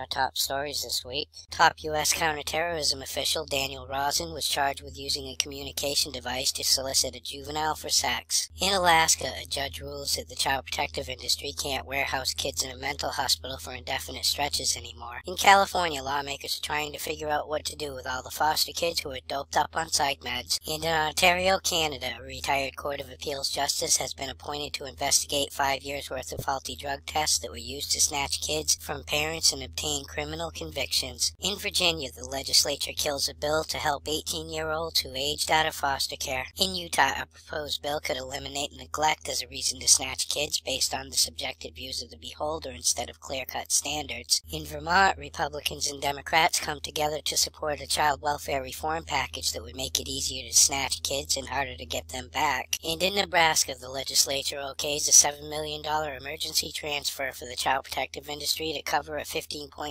Our top stories this week. Top US counterterrorism official Daniel Rosen was charged with using a communication device to solicit a juvenile for sex. In Alaska, a judge rules that the child protective industry can't warehouse kids in a mental hospital for indefinite stretches anymore. In California, lawmakers are trying to figure out what to do with all the foster kids who are doped up on psych meds. And in Ontario, Canada, a retired Court of Appeals justice has been appointed to investigate 5 years' worth of faulty drug tests that were used to snatch kids from parents and obtain criminal convictions. In Virginia, the legislature kills a bill to help 18-year-olds who aged out of foster care. In Utah, a proposed bill could eliminate neglect as a reason to snatch kids based on the subjective views of the beholder instead of clear-cut standards. In Vermont, Republicans and Democrats come together to support a child welfare reform package that would make it easier to snatch kids and harder to get them back. And in Nebraska, the legislature okays a $7 million emergency transfer for the child protective industry to cover a $15.7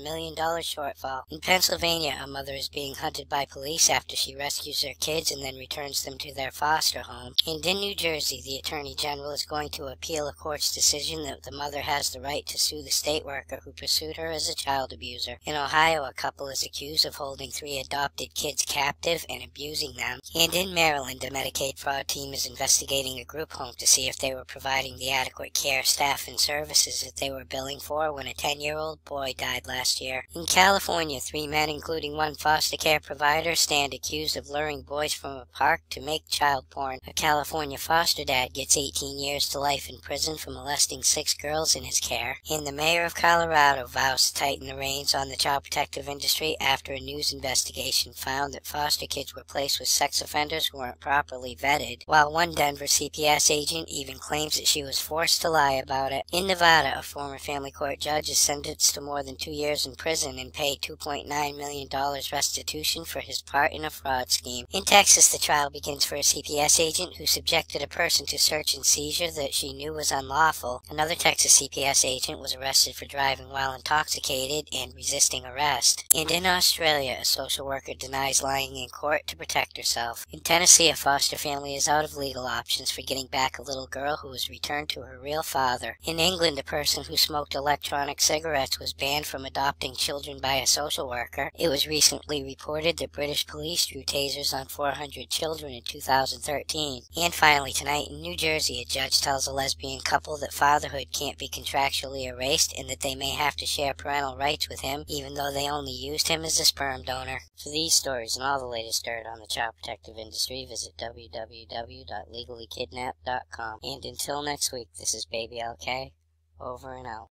million shortfall. In Pennsylvania, a mother is being hunted by police after she rescues her kids and then returns them to their foster home. And in New Jersey, the Attorney General is going to appeal a court's decision that the mother has the right to sue the state worker who pursued her as a child abuser. In Ohio, a couple is accused of holding 3 adopted kids captive and abusing them. And in Maryland, a Medicaid fraud team is investigating a group home to see if they were providing the adequate care, staff, and services that they were billing for when a 10-year-old boy died last year. In California, 3 men, including 1 foster care provider, stand accused of luring boys from a park to make child porn. A California foster dad gets 18 years to life in prison for molesting 6 girls in his care. And the mayor of Colorado vows to tighten the reins on the child protective industry after a news investigation found that foster kids were placed with sex offenders who weren't properly vetted, while one Denver CPS agent even claims that she was forced to lie about it. In Nevada, a former family court judge is sentenced to more than 2 years in prison and paid $2.9 million restitution for his part in a fraud scheme. In Texas, the trial begins for a CPS agent who subjected a person to search and seizure that she knew was unlawful. Another Texas CPS agent was arrested for driving while intoxicated and resisting arrest. And in Australia, a social worker denies lying in court to protect herself. In Tennessee, a foster family is out of legal options for getting back a little girl who was returned to her real father. In England, a person who smoked electronic cigarettes was banned from adopting children by a social worker. It was recently reported that British police drew tasers on 400 children in 2013. And finally, tonight in New Jersey, a judge tells a lesbian couple that fatherhood can't be contractually erased and that they may have to share parental rights with him even though they only used him as a sperm donor. For these stories and all the latest dirt on the child protective industry, visit www.legallykidnapped.com. And until next week, this is Baby LK, over and out.